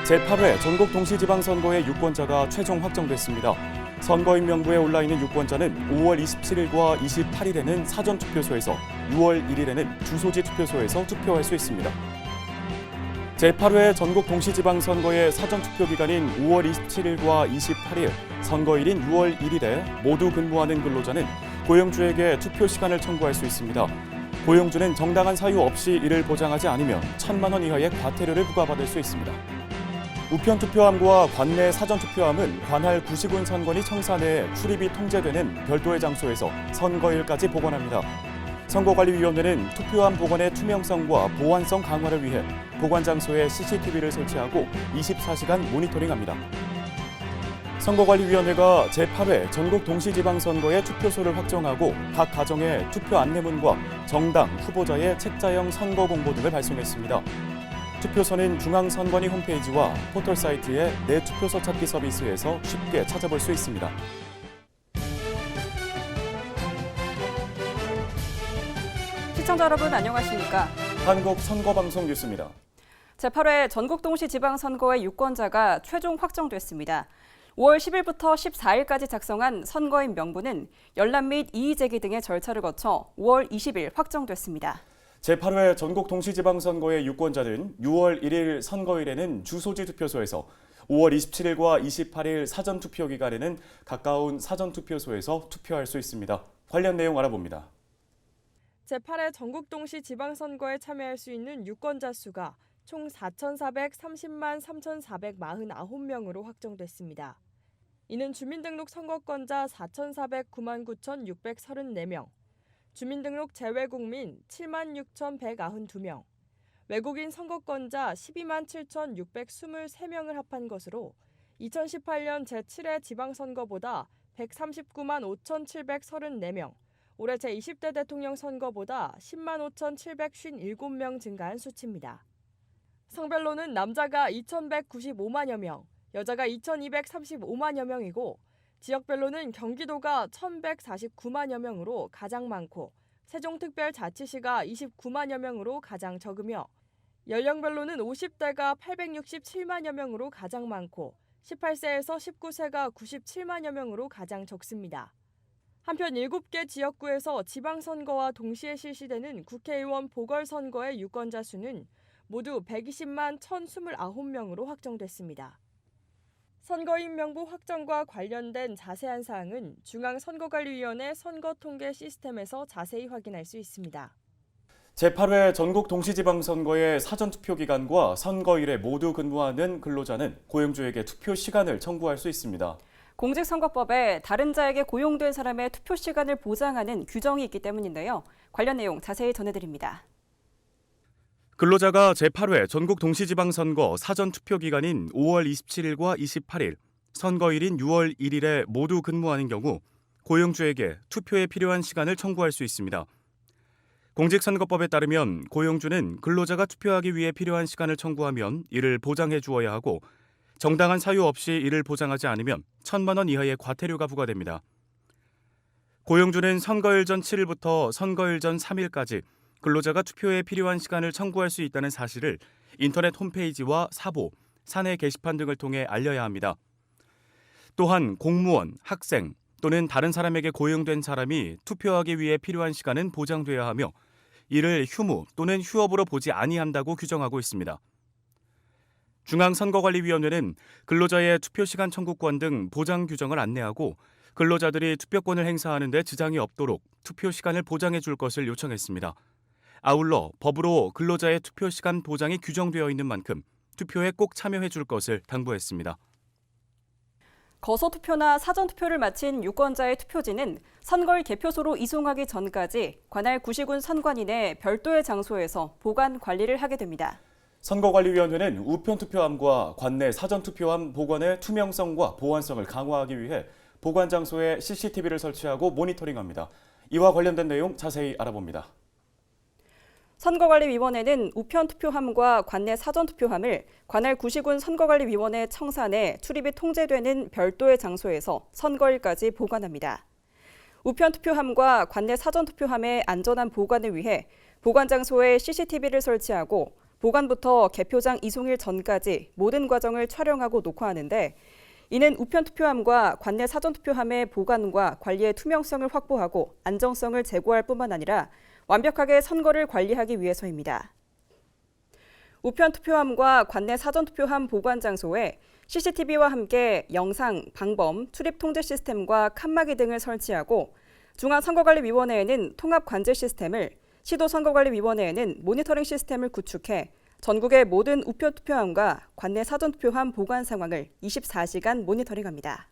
제8회 전국 동시지방선거의 유권자가 최종 확정됐습니다. 선거인 명부에 올라있는 유권자는 5월 27일과 28일에는 사전투표소에서, 6월 1일에는 주소지 투표소에서 투표할 수 있습니다. 제8회 전국 동시지방선거의 사전투표 기간인 5월 27일과 28일, 선거일인 6월 1일에 모두 근무하는 근로자는 고용주에게 투표 시간을 청구할 수 있습니다. 고용주는 정당한 사유 없이 이를 보장하지 않으면 1,000만 원 이하의 과태료를 부과받을 수 있습니다. 우편투표함과 관내 사전투표함은 관할 구시군 선관위 청사 내에 출입이 통제되는 별도의 장소에서 선거일까지 보관합니다. 선거관리위원회는 투표함 보관의 투명성과 보안성 강화를 위해 보관 장소에 CCTV를 설치하고 24시간 모니터링합니다. 선거관리위원회가 제8회 전국 동시지방선거의 투표소를 확정하고 각 가정에 투표 안내문과 정당, 후보자의 책자형 선거 공보 등을 발송했습니다. 투표소는 중앙선관위 홈페이지와 포털 사이트의 내 투표소 찾기 서비스에서 쉽게 찾아볼 수 있습니다. 시청자 여러분 안녕하십니까? 한국선거방송 뉴스입니다. 제8회 전국동시지방선거의 유권자가 최종 확정됐습니다. 5월 10일부터 14일까지 작성한 선거인 명부는 열람 및 이의 제기 등의 절차를 거쳐 5월 20일 확정됐습니다. 제8회 전국 동시지방선거의 유권자는 6월 1일 선거일에는 주소지 투표소에서, 5월 27일과 28일 사전투표 기간에는 가까운 사전투표소에서 투표할 수 있습니다. 관련 내용 알아봅니다. 제8회 전국 동시지방선거에 참여할 수 있는 유권자 수가 총 4,430만 3,449명으로 확정됐습니다. 이는 주민등록 선거권자 4,409만 9,634명, 주민등록 재외국민 7만 6,192명, 외국인 선거권자 12만 7,623명을 합한 것으로 2018년 제7회 지방선거보다 139만 5,734명, 올해 제20대 대통령 선거보다 10만 5,757명 증가한 수치입니다. 성별로는 남자가 2,195만여 명, 여자가 2,235만여 명이고 지역별로는 경기도가 1,149만여 명으로 가장 많고 세종특별자치시가 29만여 명으로 가장 적으며 연령별로는 50대가 867만여 명으로 가장 많고 18세에서 19세가 97만여 명으로 가장 적습니다. 한편 7개 지역구에서 지방선거와 동시에 실시되는 국회의원 보궐선거의 유권자 수는 모두 120만 1,029명으로 확정됐습니다. 선거인 명부 확정과 관련된 자세한 사항은 중앙선거관리위원회 선거통계 시스템에서 자세히 확인할 수 있습니다. 제8회 전국 동시지방선거의 사전투표 기간과 선거일에 모두 근무하는 근로자는 고용주에게 투표 시간을 청구할 수 있습니다. 공직선거법에 다른 자에게 고용된 사람의 투표 시간을 보장하는 규정이 있기 때문인데요. 관련 내용 자세히 전해드립니다. 근로자가 제8회 전국 동시지방선거 사전투표 기간인 5월 27일과 28일, 선거일인 6월 1일에 모두 근무하는 경우 고용주에게 투표에 필요한 시간을 청구할 수 있습니다. 공직선거법에 따르면 고용주는 근로자가 투표하기 위해 필요한 시간을 청구하면 이를 보장해 주어야 하고 정당한 사유 없이 이를 보장하지 않으면 1,000만 원 이하의 과태료가 부과됩니다. 고용주는 선거일 전 7일부터 선거일 전 3일까지 근로자가 투표에 필요한 시간을 청구할 수 있다는 사실을 인터넷 홈페이지와 사보, 사내 게시판 등을 통해 알려야 합니다. 또한 공무원, 학생 또는 다른 사람에게 고용된 사람이 투표하기 위해 필요한 시간은 보장돼야 하며 이를 휴무 또는 휴업으로 보지 아니한다고 규정하고 있습니다. 중앙선거관리위원회는 근로자의 투표시간 청구권 등 보장 규정을 안내하고 근로자들이 투표권을 행사하는 데 지장이 없도록 투표시간을 보장해 줄 것을 요청했습니다. 아울러 법으로 근로자의 투표시간 보장이 규정되어 있는 만큼 투표에 꼭 참여해 줄 것을 당부했습니다. 거소투표나 사전투표를 마친 유권자의 투표지는 선거일 개표소로 이송하기 전까지 관할 구시군 선관위 내 별도의 장소에서 보관 관리를 하게 됩니다. 선거관리위원회는 우편투표함과 관내 사전투표함 보관의 투명성과 보안성을 강화하기 위해 보관 장소에 CCTV를 설치하고 모니터링합니다. 이와 관련된 내용 자세히 알아봅니다. 선거관리위원회는 우편투표함과 관내 사전투표함을 관할 구시군 선거관리위원회 청사 내 출입이 통제되는 별도의 장소에서 선거일까지 보관합니다. 우편투표함과 관내 사전투표함의 안전한 보관을 위해 보관 장소에 CCTV를 설치하고 보관부터 개표장 이송일 전까지 모든 과정을 촬영하고 녹화하는데 이는 우편 투표함과 관내 사전 투표함의 보관과 관리의 투명성을 확보하고 안정성을 제고할 뿐만 아니라 완벽하게 선거를 관리하기 위해서입니다. 우편 투표함과 관내 사전 투표함 보관 장소에 CCTV와 함께 영상, 방범, 출입 통제 시스템과 칸막이 등을 설치하고 중앙선거관리위원회에는 통합 관제 시스템을, 시도선거관리위원회에는 모니터링 시스템을 구축해 전국의 모든 우편 투표함과 관내 사전 투표함 보관 상황을 24시간 모니터링합니다.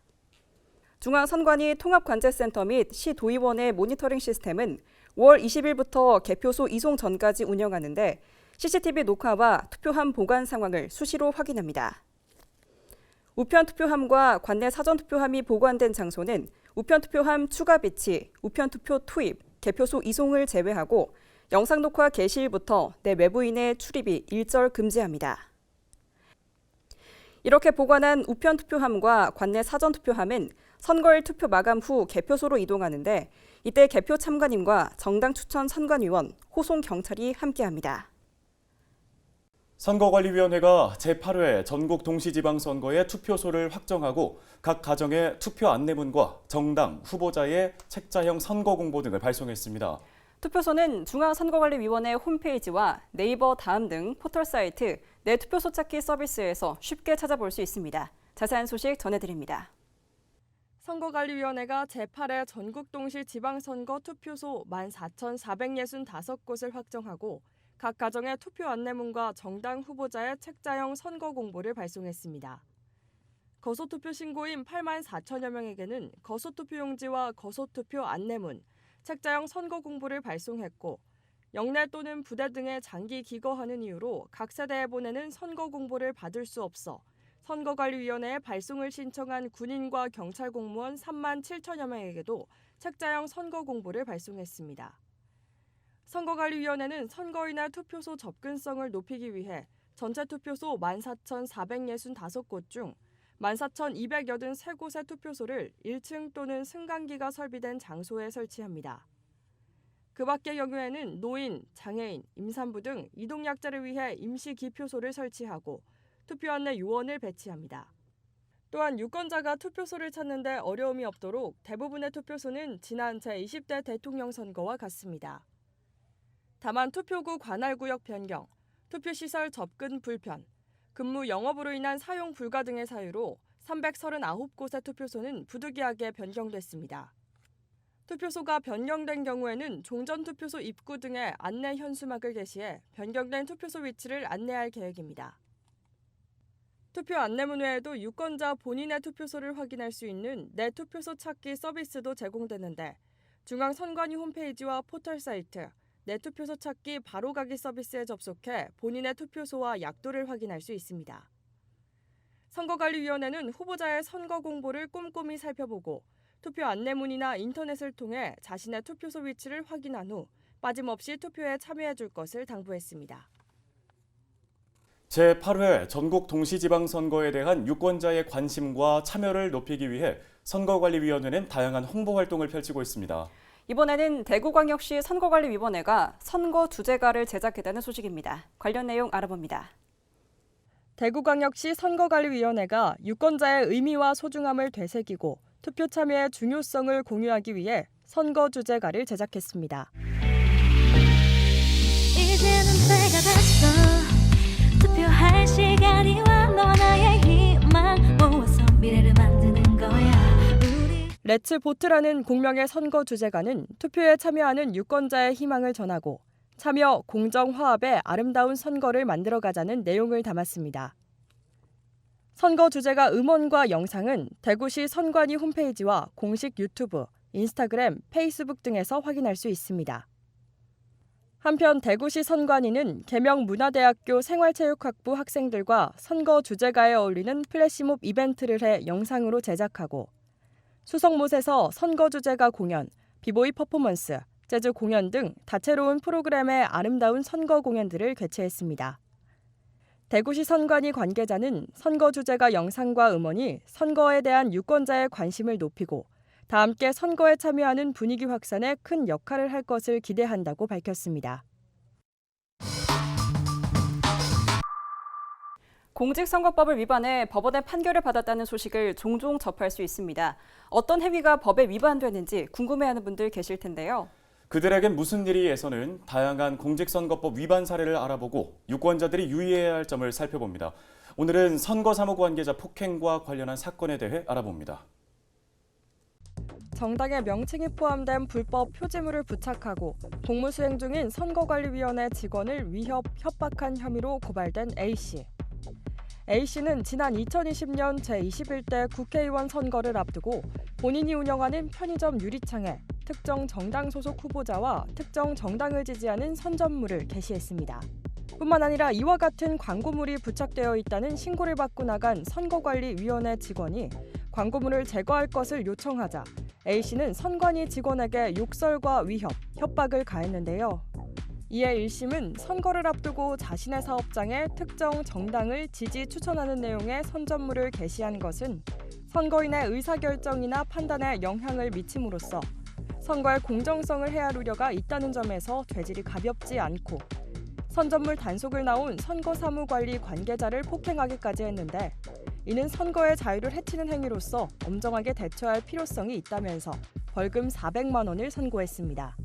중앙선관위 통합관제센터 및 시도의원의 모니터링 시스템은 5월 20일부터 개표소 이송 전까지 운영하는데 CCTV 녹화와 투표함 보관 상황을 수시로 확인합니다. 우편 투표함과 관내 사전 투표함이 보관된 장소는 우편 투표함 추가 비치, 우편 투표 투입, 개표소 이송을 제외하고 영상 녹화 개시일부터 내 외부인의 출입이 일절 금지합니다. 이렇게 보관한 우편 투표함과 관내 사전 투표함은 선거일 투표 마감 후 개표소로 이동하는데 이때 개표 참관인과 정당 추천 선관위원, 호송 경찰이 함께합니다. 선거관리위원회가 제8회 전국 동시지방선거의 투표소를 확정하고 각 가정에 투표 안내문과 정당, 후보자의 책자형 선거공보 등을 발송했습니다. 투표소는 중앙선거관리위원회 홈페이지와 네이버 다음 등 포털 사이트 내 투표소 찾기 서비스에서 쉽게 찾아볼 수 있습니다. 자세한 소식 전해드립니다. 선거관리위원회가 제8회 전국동시지방선거 투표소 14,465곳을 확정하고 각 가정에 투표 안내문과 정당 후보자의 책자형 선거 공보를 발송했습니다. 거소투표 신고인 8만 4천여 명에게는 거소투표용지와 거소투표 안내문, 책자형 선거 공보를 발송했고 영내 또는 부대 등에 장기 기거하는 이유로 각 세대에 보내는 선거 공보를 받을 수 없어 선거관리위원회에 발송을 신청한 군인과 경찰 공무원 3만 7천여 명에게도 책자형 선거 공보를 발송했습니다. 선거관리위원회는 선거인의 투표소 접근성을 높이기 위해 전체 투표소 14,465곳 중 14,283곳의 투표소를 1층 또는 승강기가 설비된 장소에 설치합니다. 그 밖의 경우에는 노인, 장애인, 임산부 등 이동약자를 위해 임시 기표소를 설치하고 투표 안내 요원을 배치합니다. 또한 유권자가 투표소를 찾는 데 어려움이 없도록 대부분의 투표소는 지난 제20대 대통령 선거와 같습니다. 다만 투표구 관할구역 변경, 투표시설 접근 불편, 근무 영업으로 인한 사용 불가 등의 사유로 339곳의 투표소는 부득이하게 변경됐습니다. 투표소가 변경된 경우에는 종전투표소 입구 등에 안내 현수막을 게시해 변경된 투표소 위치를 안내할 계획입니다. 투표 안내문 외에도 유권자 본인의 투표소를 확인할 수 있는 내 투표소 찾기 서비스도 제공되는데 중앙선관위 홈페이지와 포털 사이트, 내 투표소 찾기 바로가기 서비스에 접속해 본인의 투표소와 약도를 확인할 수 있습니다. 선거관리위원회는 후보자의 선거 공보를 꼼꼼히 살펴보고 투표 안내문이나 인터넷을 통해 자신의 투표소 위치를 확인한 후 빠짐없이 투표에 참여해 줄 것을 당부했습니다. 제8회 전국 동시지방선거에 대한 유권자의 관심과 참여를 높이기 위해 선거관리위원회는 다양한 홍보 활동을 펼치고 있습니다. 이번에는 대구광역시 선거관리위원회가 선거 주제가를 제작했다는 소식입니다. 관련 내용 알아봅니다. 대구광역시 선거관리위원회가 유권자의 의미와 소중함을 되새기고 투표 참여의 중요성을 공유하기 위해 선거 주제가를 제작했습니다. 이제는 때가 됐어. 투표할 시간이 와. 너와 나의 희망 모아서 미래를 만드는 거야. 렛츠 보트라는 공명의 선거 주제가는 투표에 참여하는 유권자의 희망을 전하고 참여, 공정, 화합의 아름다운 선거를 만들어가자는 내용을 담았습니다. 선거 주제가 음원과 영상은 대구시 선관위 홈페이지와 공식 유튜브, 인스타그램, 페이스북 등에서 확인할 수 있습니다. 한편 대구시 선관위는 계명문화대학교 생활체육학부 학생들과 선거 주제가에 어울리는 플래시몹 이벤트를 해 영상으로 제작하고 수성못에서 선거 주제가 공연, 비보이 퍼포먼스, 재즈 공연 등 다채로운 프로그램의 아름다운 선거 공연들을 개최했습니다. 대구시 선관위 관계자는 선거 주제가 영상과 음원이 선거에 대한 유권자의 관심을 높이고 다 함께 선거에 참여하는 분위기 확산에 큰 역할을 할 것을 기대한다고 밝혔습니다. 공직선거법을 위반해 법원의 판결을 받았다는 소식을 종종 접할 수 있습니다. 어떤 행위가 법에 위반되는지 궁금해하는 분들 계실 텐데요. 그들에겐 무슨 일이에서는 다양한 공직선거법 위반 사례를 알아보고 유권자들이 유의해야 할 점을 살펴봅니다. 오늘은 선거사무 관계자 폭행과 관련한 사건에 대해 알아봅니다. 정당의 명칭이 포함된 불법 표지물을 부착하고 공무 수행 중인 선거관리위원회 직원을 위협, 협박한 혐의로 고발된 A씨. A씨는 지난 2020년 제21대 국회의원 선거를 앞두고 본인이 운영하는 편의점 유리창에 특정 정당 소속 후보자와 특정 정당을 지지하는 선전물을 게시했습니다. 뿐만 아니라 이와 같은 광고물이 부착되어 있다는 신고를 받고 나간 선거관리위원회 직원이 광고물을 제거할 것을 요청하자 A씨는 선관위 직원에게 욕설과 위협, 협박을 가했는데요. 이에 1심은 선거를 앞두고 자신의 사업장에 특정 정당을 지지 추천하는 내용의 선전물을 게시한 것은 선거인의 의사결정이나 판단에 영향을 미침으로써 선거의 공정성을 해할 우려가 있다는 점에서 죄질이 가볍지 않고 선전물 단속을 나온 선거사무관리 관계자를 폭행하기까지 했는데 이는 선거의 자유를 해치는 행위로서 엄정하게 대처할 필요성이 있다면서 벌금 400만 원을 선고했습니다.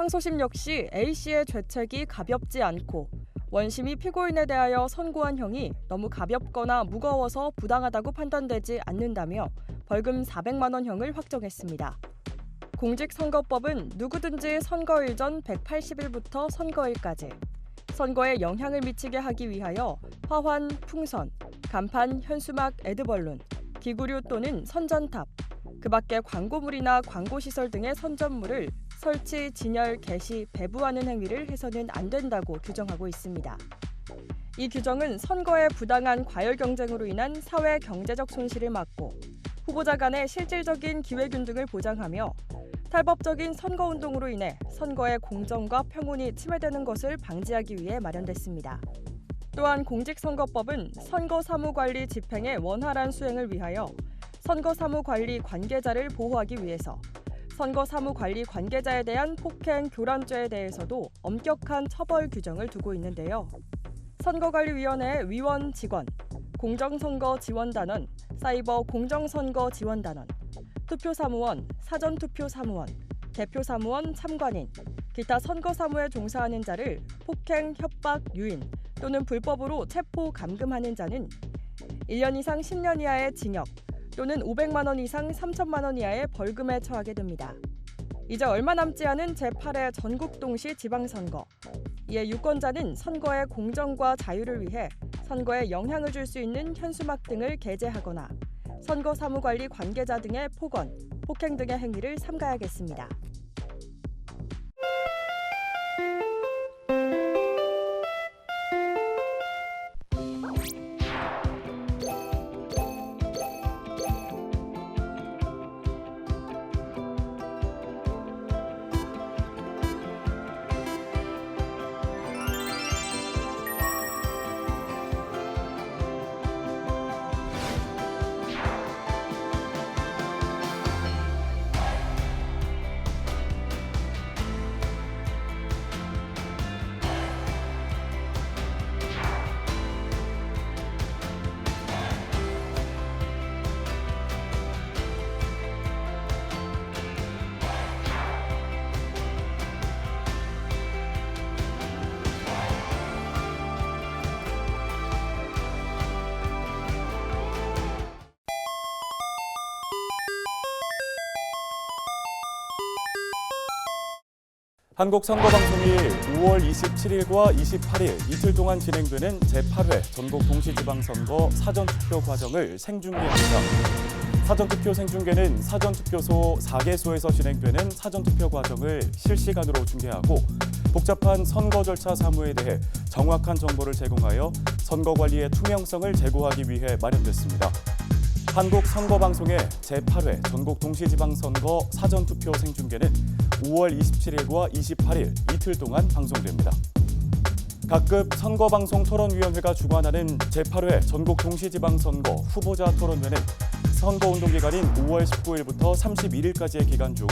항소심 역시 A씨의 죄책이 가볍지 않고 원심이 피고인에 대하여 선고한 형이 너무 가볍거나 무거워서 부당하다고 판단되지 않는다며 벌금 400만 원형을 확정했습니다. 공직선거법은 누구든지 선거일 전 180일부터 선거일까지 선거에 영향을 미치게 하기 위하여 화환, 풍선, 간판, 현수막, 애드벌룬, 기구류 또는 선전탑, 그 밖에 광고물이나 광고시설 등의 선전물을 설치, 진열, 게시, 배부하는 행위를 해서는 안 된다고 규정하고 있습니다. 이 규정은 선거의 부당한 과열 경쟁으로 인한 사회 경제적 손실을 막고 후보자 간의 실질적인 기회균 등을 보장하며 탈법적인 선거운동으로 인해 선거의 공정과 평온이 침해되는 것을 방지하기 위해 마련됐습니다. 또한 공직선거법은 선거사무관리 집행의 원활한 수행을 위하여 선거사무관리 관계자를 보호하기 위해서 선거사무관리 관계자에 대한 폭행, 교란죄에 대해서도 엄격한 처벌 규정을 두고 있는데요. 선거관리위원회의 위원 직원, 공정선거지원단원, 사이버 공정선거지원단원, 투표사무원, 사전투표사무원, 개표사무원 참관인, 기타 선거사무에 종사하는 자를 폭행, 협박, 유인 또는 불법으로 체포, 감금하는 자는 1년 이상 10년 이하의 징역 또는 500만 원 이상 3천만 원 이하의 벌금에 처하게 됩니다. 이제 얼마 남지 않은 제8회 전국 동시 지방선거. 이에 유권자는 선거의 공정과 자유를 위해 선거에 영향을 줄 수 있는 현수막 등을 게재하거나 선거사무관리 관계자 등의 폭언, 폭행 등의 행위를 삼가야겠습니다. 한국선거방송이 5월 27일과 28일 이틀 동안 진행되는 제8회 전국 동시지방선거 사전투표 과정을 생중계합니다. 사전투표 생중계는 사전투표소 4개소에서 진행되는 사전투표 과정을 실시간으로 중계하고 복잡한 선거 절차 사무에 대해 정확한 정보를 제공하여 선거 관리의 투명성을 제고하기 위해 마련됐습니다. 한국선거방송의 제8회 전국 동시지방선거 사전투표 생중계는 5월 27일과 28일 이틀 동안 방송됩니다. 각급 선거방송토론위원회가 주관하는 제8회 전국 동시지방선거 후보자 토론회는 선거운동 기간인 5월 19일부터 31일까지의 기간 중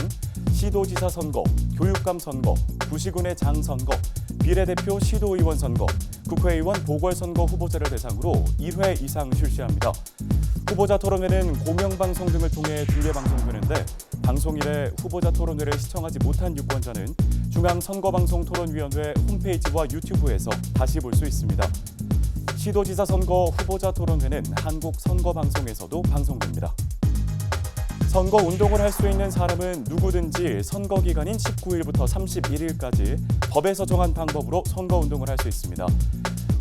시도지사 선거, 교육감 선거, 구시군의 장 선거, 비례대표 시도의원 선거, 국회의원 보궐선거 후보자를 대상으로 1회 이상 실시합니다. 후보자 토론회는 공영방송 등을 통해 중계방송되는데 방송일에 후보자 토론회를 시청하지 못한 유권자는 중앙선거방송토론위원회 홈페이지와 유튜브에서 다시 볼 수 있습니다. 시도지사 선거 후보자 토론회는 한국선거방송에서도 방송됩니다. 선거 운동을 할 수 있는 사람은 누구든지 선거 기간인 19일부터 31일까지 법에서 정한 방법으로 선거 운동을 할 수 있습니다.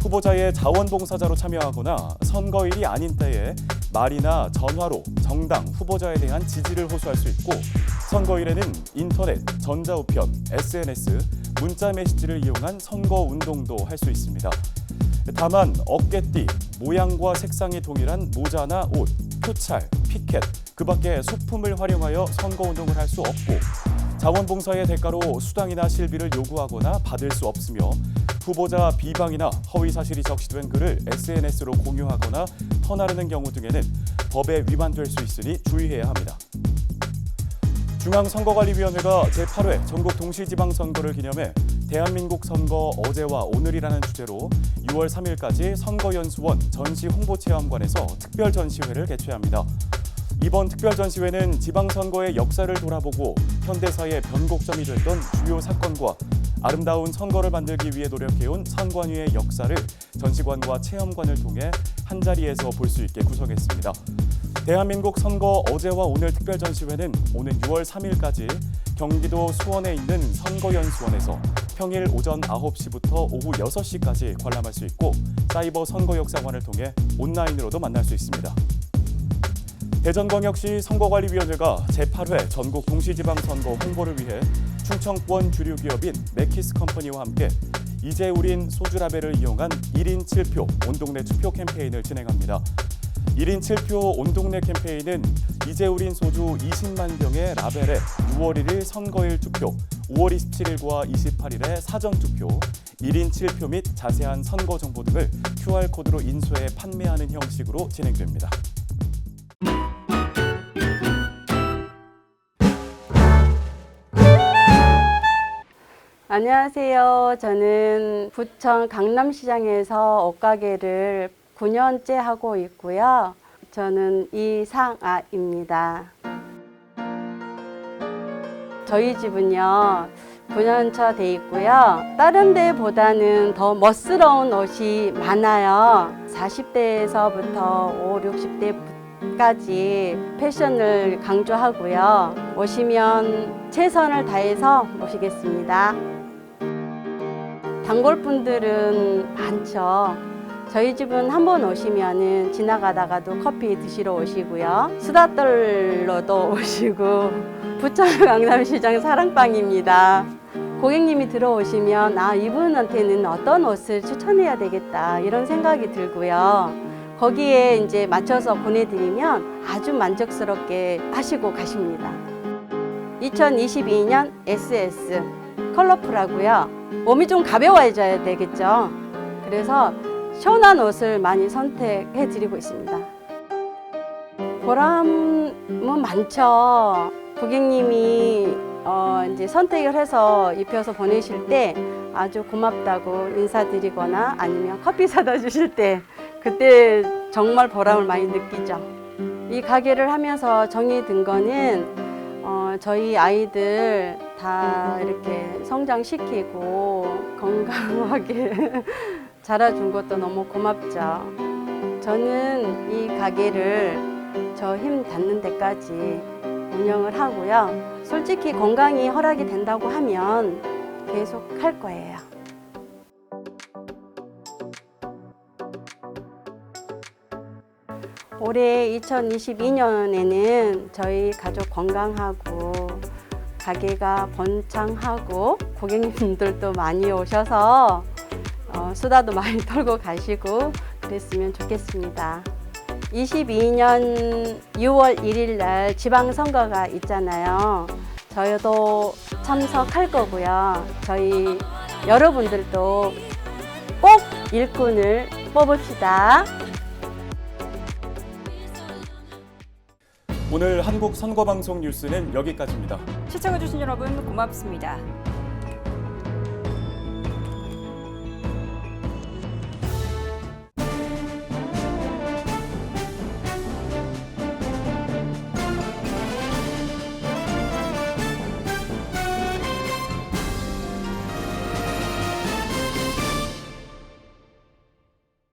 후보자의 자원봉사자로 참여하거나 선거일이 아닌 때에 말이나 전화로 정당, 후보자에 대한 지지를 호소할 수 있고 선거일에는 인터넷, 전자우편, SNS, 문자 메시지를 이용한 선거 운동도 할 수 있습니다. 다만 어깨띠, 모양과 색상이 동일한 모자나 옷, 표찰, 피켓, 그 밖에 소품을 활용하여 선거운동을 할 수 없고 자원봉사의 대가로 수당이나 실비를 요구하거나 받을 수 없으며 후보자 비방이나 허위사실이 적시된 글을 SNS로 공유하거나 터나르는 경우 등에는 법에 위반될 수 있으니 주의해야 합니다. 중앙선거관리위원회가 제8회 전국 동시지방선거를 기념해 대한민국 선거 어제와 오늘이라는 주제로 6월 3일까지 선거연수원 전시홍보체험관에서 특별전시회를 개최합니다. 이번 특별전시회는 지방선거의 역사를 돌아보고 현대사의 변곡점이 됐던 주요 사건과 아름다운 선거를 만들기 위해 노력해온 선관위의 역사를 전시관과 체험관을 통해 한자리에서 볼 수 있게 구성했습니다. 대한민국 선거 어제와 오늘 특별전시회는 오는 6월 3일까지 경기도 수원에 있는 선거연수원에서 평일 오전 9시부터 오후 6시까지 관람할 수 있고 사이버 선거역사관을 통해 온라인으로도 만날 수 있습니다. 대전광역시 선거관리위원회가 제8회 전국 동시지방선거 홍보를 위해 충청권 주류 기업인 맥키스컴퍼니와 함께 이제 우린 소주라벨을 이용한 1인 7표 온동네 투표 캠페인을 진행합니다. 1인 7표 온동네 캠페인은 이제 우린 소주 20만 병의 라벨에 6월 1일 선거일 투표, 5월 27일과 28일에 사전투표, 1인 7표 및 자세한 선거 정보 등을 QR코드로 인쇄해 판매하는 형식으로 진행됩니다. 안녕하세요. 저는 부천 강남시장에서 옷가게를 9년째 하고 있고요. 저는 이상아입니다. 저희 집은요, 9년차 돼 있고요. 다른 데보다는 더 멋스러운 옷이 많아요. 40대에서부터 5, 60대까지 패션을 강조하고요. 오시면 최선을 다해서 모시겠습니다. 단골분들은 많죠. 저희 집은 한번 오시면은 지나가다가도 커피 드시러 오시고요. 수다 떨러도 오시고 부천 강남시장 사랑방입니다. 고객님이 들어오시면 이분한테는 어떤 옷을 추천해야 되겠다 이런 생각이 들고요. 거기에 이제 맞춰서 보내드리면 아주 만족스럽게 하시고 가십니다. 2022년 SS 컬러풀하고요. 몸이 좀 가벼워져야 되겠죠. 그래서 시원한 옷을 많이 선택해 드리고 있습니다. 보람은 많죠. 고객님이 이제 선택을 해서 입혀서 보내실 때 아주 고맙다고 인사드리거나 아니면 커피 사다 주실 때 그때 정말 보람을 많이 느끼죠. 이 가게를 하면서 정이 든 거는 저희 아이들 다 이렇게 성장시키고 건강하게 자라준 것도 너무 고맙죠. 저는 이 가게를 저 힘 닿는 데까지 운영을 하고요. 솔직히 건강이 허락이 된다고 하면 계속 할 거예요. 올해 2022년에는 저희 가족 건강하고 가게가 번창하고 고객님들도 많이 오셔서 수다도 많이 털고 가시고 그랬으면 좋겠습니다. 22년 6월 1일 날 지방선거가 있잖아요. 저희도 참석할 거고요. 저희 여러분들도 꼭 일꾼을 뽑읍시다. 오늘 한국선거방송 뉴스는 여기까지입니다. 시청해주신 여러분 고맙습니다.